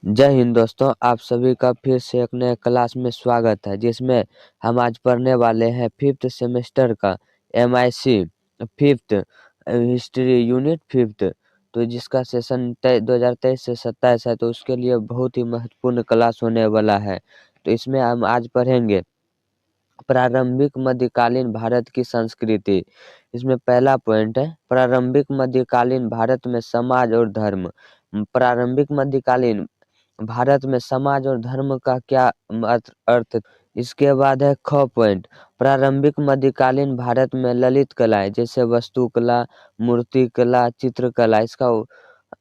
जय हिंद दोस्तों, आप सभी का फिर से एक नए क्लास में स्वागत है, जिसमें हम आज पढ़ने वाले हैं फिफ्थ सेमेस्टर का MIC fifth history unit fifth. तो जिसका सेशन 2023 से 27 है, तो उसके लिए बहुत ही महत्वपूर्ण क्लास होने वाला है। तो इसमें हम आज पढ़ेंगे प्रारंभिक मध्यकालीन भारत की संस्कृति। इसमें पहला पॉइंट है प्रारंभिक मध्यकालीन भारत में समाज और धर्म। प्रारंभिक मध्यकालीन भारत में समाज और धर्म का क्या अर्थ। इसके बाद है ख पॉइंट प्रारंभिक मध्यकालीन भारत में ललित कलाएं जैसे वास्तुकला, मूर्तिकला, चित्रकला इसका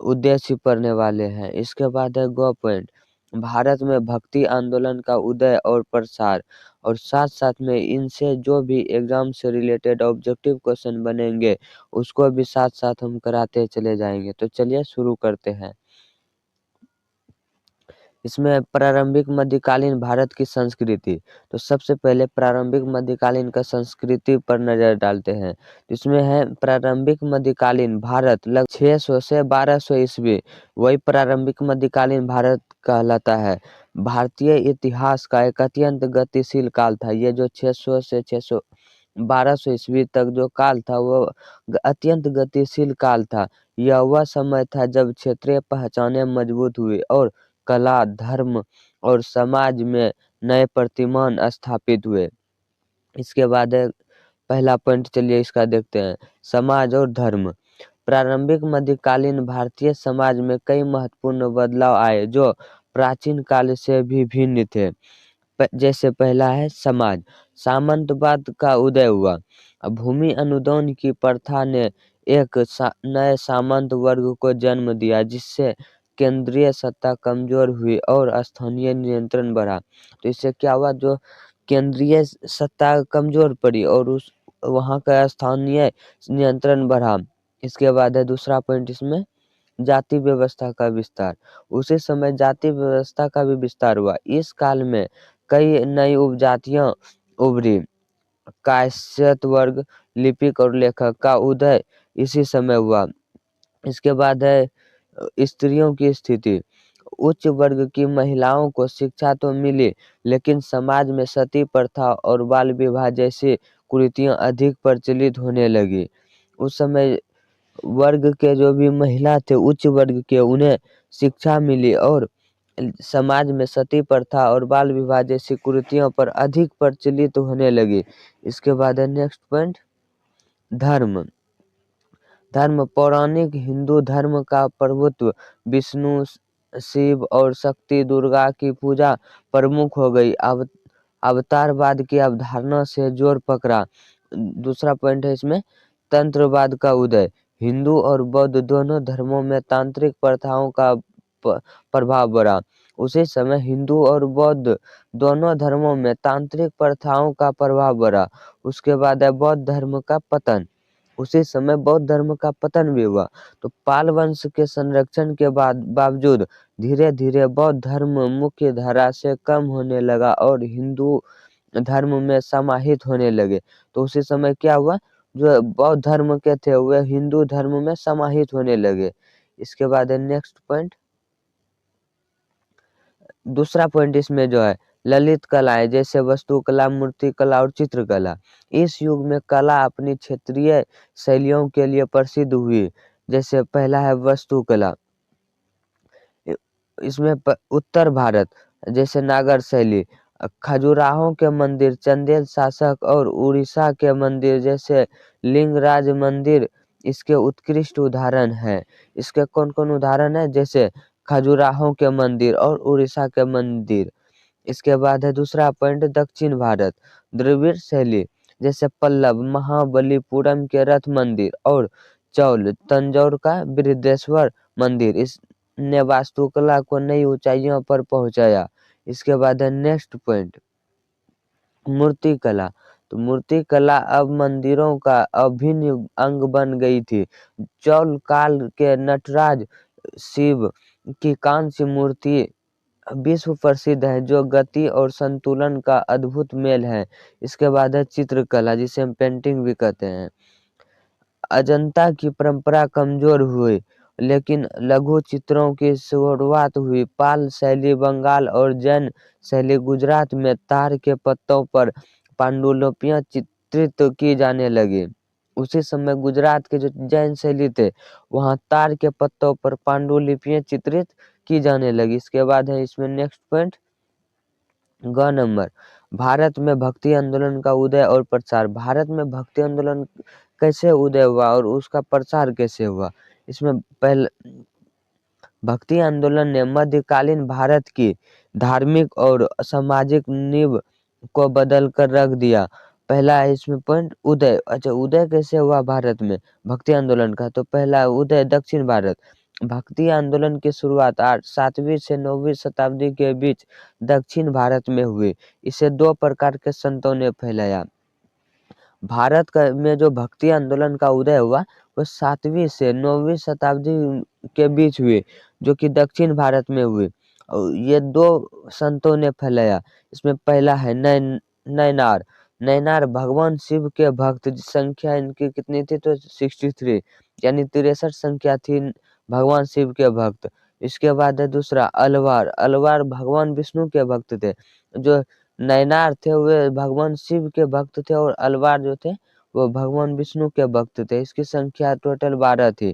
उद्देश्य पढ़ने वाले हैं। इसके बाद है ग पॉइंट भारत में भक्ति आंदोलन का उदय और प्रसार, और साथ साथ में इनसे जो भी एग्जाम से रिलेटेड ऑब्जेक्टिव क्वेश्चन बनेंगे उसको भी साथ साथ हम कराते चले जाएंगे। तो चलिए शुरू करते हैं। इसमें प्रारंभिक मध्यकालीन भारत की संस्कृति। तो सबसे पहले प्रारंभिक मध्यकालीन का संस्कृति पर नजर डालते हैं। इसमें है प्रारंभिक मध्यकालीन भारत लगभग 600 से 1200 ईस्वी, वही प्रारंभिक मध्यकालीन भारत कहलाता है। भारतीय इतिहास का एक अत्यंत गतिशील काल था। ये जो 600 से 1200 ईस्वी तक जो काल था वो अत्यंत गतिशील काल था। यह वह समय था जब क्षेत्रीय पहचानें मजबूत हुई और कला, धर्म और समाज में नए प्रतिमान स्थापित हुए। इसके बाद है पहला पॉइंट, चलिए इसका देखते हैं। समाज और धर्म। प्रारंभिक मध्यकालीन भारतीय समाज में कई महत्वपूर्ण बदलाव आए जो प्राचीन काल से भी भिन्न थे। जैसे पहला है समाज, सामंतवाद का उदय हुआ। भूमि अनुदान की प्रथा ने एक नए सामंत वर्ग को जन्म दिया, जिससे केंद्रीय सत्ता कमजोर हुई और स्थानीय नियंत्रण बढ़ा। तो इससे क्या हुआ, जो केंद्रीय सत्ता कमजोर पड़ी और उस वहाँ का स्थानीय नियंत्रण बढ़ा। इसके बाद है दूसरा पॉइंट, इसमें जाति व्यवस्था का विस्तार। उसी समय जाति व्यवस्था का भी विस्तार हुआ। इस काल में कई नई उपजातियां उभरी। कायस्थ वर्ग, लिपिक और लेखक का उदय इसी समय हुआ। इसके बाद है स्त्रियों की स्थिति। उच्च वर्ग की महिलाओं को शिक्षा तो मिली, लेकिन समाज में सती प्रथा और बाल विवाह जैसी कुरीतियां अधिक प्रचलित होने लगी। उस समय वर्ग के जो भी महिला थे, उच्च वर्ग के, उन्हें शिक्षा मिली और समाज में सती प्रथा और बाल विवाह जैसी कुरीतियों पर अधिक प्रचलित होने लगी। इसके बाद है नेक्स्ट पॉइंट, धर्म। धर्म। पौराणिक हिंदू धर्म का प्रभुत्व विष्णु, शिव और शक्ति दुर्गा की पूजा प्रमुख हो गई। अब अवतारवाद की अवधारणा से जोर पकड़ा। दूसरा पॉइंट है इसमें तंत्रवाद का उदय। हिंदू और बौद्ध दोनों धर्मों में तांत्रिक प्रथाओं का प्रभाव बढ़ा। उसी समय हिंदू और बौद्ध दोनों धर्मों में तांत्रिक प्रथाओं का प्रभाव बढ़ा। उसके बाद है बौद्ध धर्म का पतन। उसी समय बौद्ध धर्म का पतन भी हुआ। तो पाल वंश के संरक्षण के बावजूद धीरे धीरे बौद्ध धर्म मुख्य धारा से कम होने लगा और हिंदू धर्म में समाहित होने लगे। तो उसी समय क्या हुआ, जो बौद्ध धर्म के थे वे हिंदू धर्म में समाहित होने लगे। इसके बाद है नेक्स्ट पॉइंट, दूसरा पॉइंट इसमें जो है ललित कलाएं जैसे वास्तुकला, मूर्तिकला और चित्रकला। इस युग में कला अपनी क्षेत्रीय शैलियों के लिए प्रसिद्ध हुई। जैसे पहला है वास्तुकला। इसमें उत्तर भारत जैसे नागर शैली, खजुराहो के मंदिर, चंदेल शासक और उड़ीसा के मंदिर जैसे लिंगराज मंदिर इसके उत्कृष्ट उदाहरण है। इसके कौन कौन उदाहरण है, जैसे खजुराहो के मंदिर और उड़ीसा के मंदिर। इसके बाद है दूसरा पॉइंट दक्षिण भारत, द्रविड़ शैली जैसे पल्लव, महाबलीपुरम के रथ मंदिर और चौल, तंजौर का बृहदेश्वर मंदिर इसने वास्तुकला को नई ऊंचाइयों पर पहुंचाया। इसके बाद है नेक्स्ट पॉइंट मूर्तिकला। तो मूर्तिकला अब मंदिरों का अभिन्न अंग बन गई थी। चौल काल के नटराज, शिव की कांस्य मूर्ति विश्व प्रसिद्ध है, जो गति और संतुलन का अद्भुत मेल है। इसके बाद है चित्रकला, जिसे हम पेंटिंग भी कहते हैं। अजंता की परंपरा कमजोर हुई लेकिन लघु चित्रों की शुरुआत हुई। पाल शैली बंगाल और जैन शैली गुजरात में तार के पत्तों पर पांडुलिपियां चित्रित की जाने लगी। उसी समय गुजरात के जो जैन शैली थे वहाँ तार के पत्तों पर पांडुलिपियां चित्रित की जाने लगी। इसके बाद है इसमें नेक्स्ट पॉइंट ग नंबर, भारत में भक्ति आंदोलन का उदय और प्रसार। भारत में भक्ति आंदोलन कैसे उदय हुआ और उसका प्रसार कैसे हुआ। इसमें पहले भक्ति आंदोलन ने मध्यकालीन भारत की धार्मिक और सामाजिक नींव को बदल कर रख दिया। पहला है इसमें पॉइंट उदय। अच्छा, उदय कैसे हुआ भारत में भक्ति आंदोलन का, तो पहला उदय दक्षिण भारत। भक्ति आंदोलन की शुरुआत 7वीं से 9वीं शताब्दी के बीच दक्षिण भारत में हुई। इसे दो प्रकार के संतों ने फैलाया। भारत का में जो भक्ति आंदोलन का उदय हुआ वो 7वीं से 9वीं शताब्दी के बीच हुए, जो कि दक्षिण भारत में हुए। और ये दो संतों ने फैलाया। इसमें पहला है नैनार। नैनार भगवान शिव के भक्त, संख्या इनकी कितनी थी तो 63, यानी 63 संख्या थी भगवान शिव के भक्त। इसके बाद है दूसरा अलवार। अलवार भगवान विष्णु के भक्त थे। जो नैनार थे वे भगवान शिव के भक्त थे और अलवार जो थे वो भगवान विष्णु के भक्त थे। इसकी संख्या टोटल 12 थी।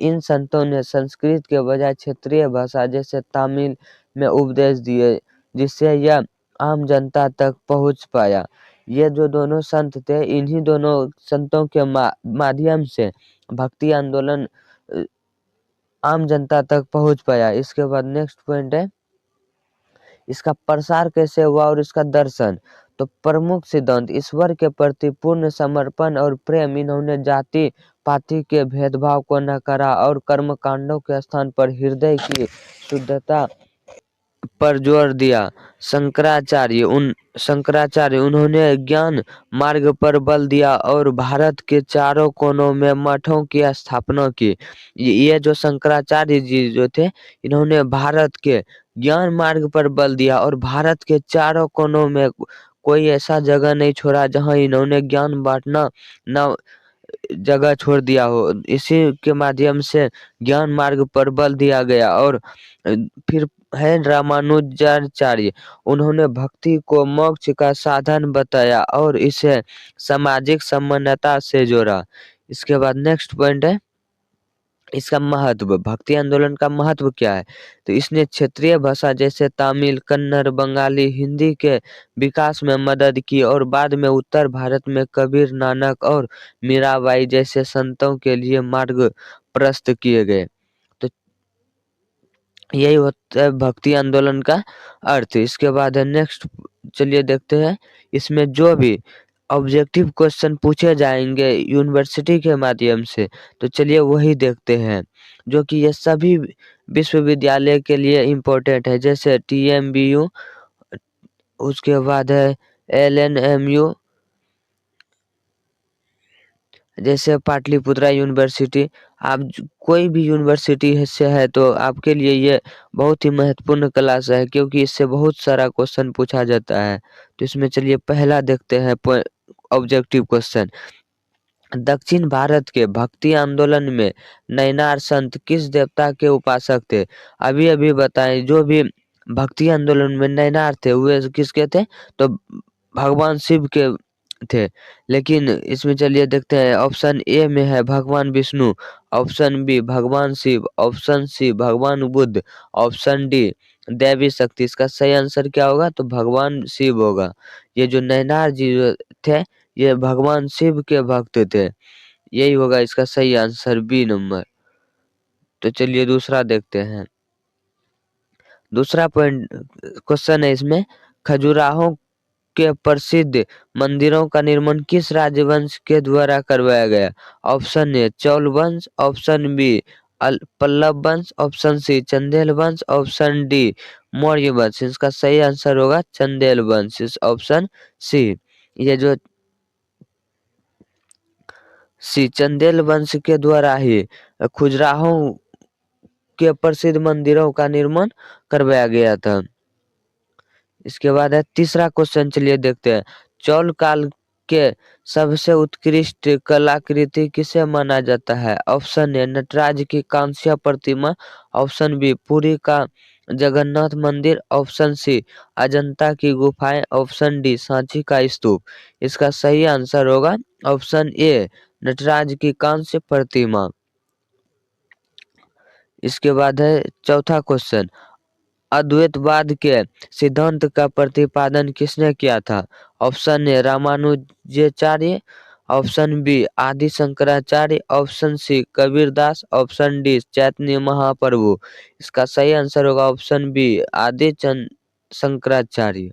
इन संतों ने संस्कृत के बजाय क्षेत्रीय भाषा जैसे तमिल में उपदेश दिए, जिससे यह आम जनता तक पहुंच पाया। ये जो दोनों संत थे, इन्हीं दोनों संतों के माध्यम से भक्ति आंदोलन आम जनता तक पहुंच पाया। इसके बाद नेक्स्ट पॉइंट है इसका प्रसार कैसे हुआ और इसका दर्शन। तो प्रमुख सिद्धांत ईश्वर के प्रति पूर्ण समर्पण और प्रेम। इन्होंने जाति पाति के भेदभाव को नकारा और कर्मकांडों के स्थान पर हृदय की शुद्धता पर जोर दिया। शंकराचार्य उन्होंने ज्ञान मार्ग पर बल दिया और भारत के चारों कोनों में मठों की स्थापना की। ये जो शंकराचार्य जी जो थे, इन्होंने भारत के ज्ञान मार्ग पर बल दिया और भारत के चारों कोनों में कोई ऐसा जगह नहीं छोड़ा जहां इन्होंने ज्ञान बांटना न जगह छोड़ दिया हो। इसी के माध्यम से ज्ञान मार्ग पर बल दिया गया। और फिर है रामानुजाचार्य। उन्होंने भक्ति को मोक्ष का साधन बताया और इसे सामाजिक समानता से जोड़ा। इसके बाद नेक्स्ट पॉइंट है इसका महत्व। भक्ति आंदोलन का महत्व क्या है, तो इसने क्षेत्रीय भाषा जैसे तमिल, कन्नड़, बंगाली, हिंदी के विकास में मदद की और बाद में उत्तर भारत में कबीर, नानक और मीराबाई जैसे संतों के लिए मार्ग प्रशस्त किए गए। तो यही होता है भक्ति आंदोलन का अर्थ। इसके बाद है नेक्स्ट, चलिए देखते हैं इसमें जो भी ऑब्जेक्टिव क्वेश्चन पूछे जाएंगे यूनिवर्सिटी के माध्यम से, तो चलिए वही देखते हैं, जो कि ये सभी विश्वविद्यालय के लिए इम्पोर्टेंट है। जैसे TMBU, उसके बाद है LNMU, जैसे पाटलिपुत्रा यूनिवर्सिटी। आप कोई भी यूनिवर्सिटी से है तो आपके लिए ये बहुत ही महत्वपूर्ण क्लास है, क्योंकि इससे बहुत सारा क्वेश्चन पूछा जाता है। तो इसमें चलिए पहला देखते हैं ऑब्जेक्टिव क्वेश्चन। दक्षिण भारत के भक्ति आंदोलन में नैनार संत किस देवता के उपासक थे। अभी अभी बताएं, जो भी भक्ति आंदोलन में नैनार थे वे किसके थे, तो भगवान शिव के थे। लेकिन इसमें चलिए देखते हैं, ऑप्शन ए में है भगवान विष्णु, ऑप्शन बी भगवान शिव, ऑप्शन सी भगवान बुद्ध, ऑप्शन डी देवी शक्ति। इसका सही आंसर क्या होगा, तो भगवान शिव होगा। ये जो नैनार जी थे ये भगवान शिव के भक्त थे। यही होगा इसका सही आंसर, बी नंबर। तो चलिए दूसरा देखते हैं। दूसरा पॉइंट क्वेश्चन है इसमें, खजुराहो के प्रसिद्ध मंदिरों का निर्माण किस राजवंश के द्वारा करवाया गया। ऑप्शन ए चौल वंश, ऑप्शन बी पल्लव वंश, ऑप्शन सी चंदेल वंश, ऑप्शन डी मौर्य वंश। इसका सही आंसर होगा चंदेल वंश, ऑप्शन सी। ये जो चंदेल वंश के द्वारा ही खजुराहो के प्रसिद्ध मंदिरों का निर्माण करवाया गया था। इसके बाद है तीसरा क्वेश्चन, चलिए देखते हैं। चौल काल के सबसे उत्कृष्ट कलाकृति किसे माना जाता है? ऑप्शन ए नटराज की कांस्य प्रतिमा, ऑप्शन बी पुरी का जगन्नाथ मंदिर, ऑप्शन सी अजंता की गुफाएं, ऑप्शन डी सांची का स्तूप। इसका सही आंसर होगा ऑप्शन ए नटराज की कांस्य प्रतिमा। इसके बाद है चौथा क्वेश्चन, अद्वैतवाद के सिद्धांत का प्रतिपादन किसने किया था? Option A Ramanujacharya, option B Adi Shankaracharya, option C Kabirdas, option D Chaitanya Mahaprabhu. इसका सही आंसर होगा ऑप्शन बी आदि शंकराचार्य।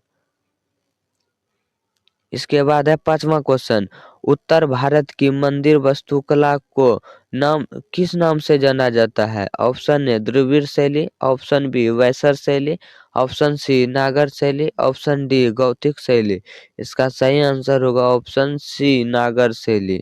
इसके बाद है पांचवा क्वेश्चन, उत्तर भारत की मंदिर वास्तुकला को नाम किस नाम से जाना जाता है? ऑप्शन ए द्रविड़ शैली, ऑप्शन बी वैसर शैली, ऑप्शन सी नागर शैली, ऑप्शन डी गौतिक शैली। इसका सही आंसर होगा ऑप्शन सी नागर शैली।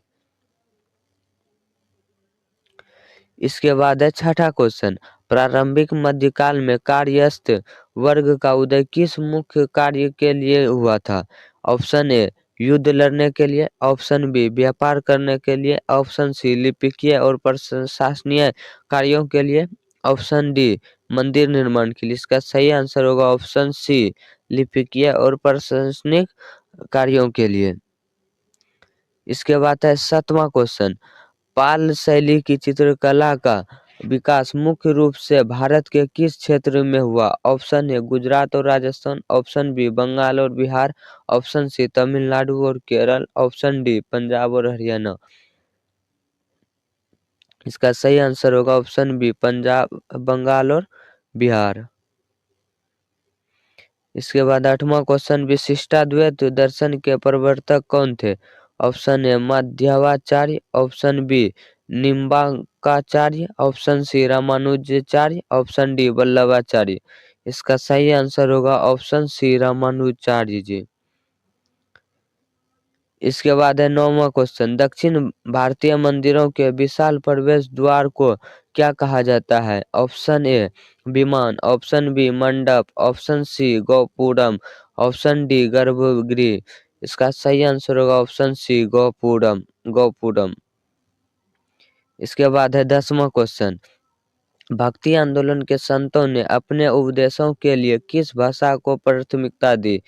इसके बाद है छठा क्वेश्चन, प्रारंभिक मध्यकाल में कार्यस्थ वर्ग का उदय किस मुख्य कार्य के लिए हुआ था? ऑप्शन ए युद्ध लड़ने के लिए, ऑप्शन बी व्यापार करने के लिए, ऑप्शन सी लिपिकीय और प्रशासनिक कार्यों के लिए, ऑप्शन डी मंदिर निर्माण के लिए। इसका सही आंसर होगा ऑप्शन सी लिपिकीय और प्रशासनिक कार्यों के लिए। इसके बाद है सातवां क्वेश्चन, पाल शैली की चित्रकला का विकास मुख्य रूप से भारत के किस क्षेत्र में हुआ? ऑप्शन ए गुजरात और राजस्थान, ऑप्शन बी बंगाल और बिहार, ऑप्शन सी तमिलनाडु और केरल, ऑप्शन डी पंजाब और हरियाणा। इसका सही आंसर होगा ऑप्शन बी पंजाब, बंगाल और बिहार। इसके बाद आठवां क्वेश्चन, विशिष्टाद्वैत दर्शन के प्रवर्तक कौन थे? Option A Madhvacharya, option B Nimbarkacharya, option C Ramanujacharya, option D Vallabhacharya. इसका सही आंसर होगा ऑप्शन सी रामानुजाचार्य जी। इसके बाद है नौवां क्वेश्चन, दक्षिण भारतीय मंदिरों के विशाल प्रवेश द्वार को क्या कहा जाता है? ऑप्शन ए विमान, ऑप्शन बी मंडप, ऑप्शन सी गोपुरम, ऑप्शन डी गर्भगृह। इसका सही आंसर होगा ऑप्शन सी गोपुरम, गोपुरम। इसके बाद है 10वां क्वेश्चन, भक्ति आंदोलन के संतों ने अपने उपदेशों के लिए किस भाषा को प्राथमिकता दी?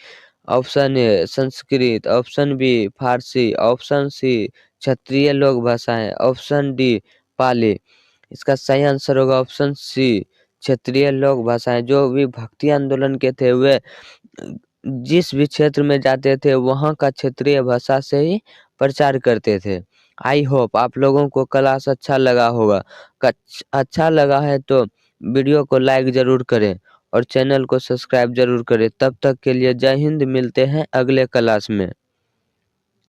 Option A Sanskrit, option B Farsi, option C क्षेत्रीय लोक भाषाएं, ऑप्शन डी पाली। इसका सही आंसर होगा ऑप्शन सी क्षेत्रीय लोक भाषाएं। जो भी भक्ति आंदोलन के थे वे जिस भी क्षेत्र में जाते थे वहाँ का क्षेत्रीय भाषा से ही प्रचार करते थे। आई होप आप लोगों को क्लास अच्छा लगा होगा। अच्छा लगा है तो वीडियो को लाइक जरूर करें और चैनल को सब्सक्राइब जरूर करें। तब तक के लिए जय हिंद, मिलते हैं अगले क्लास में।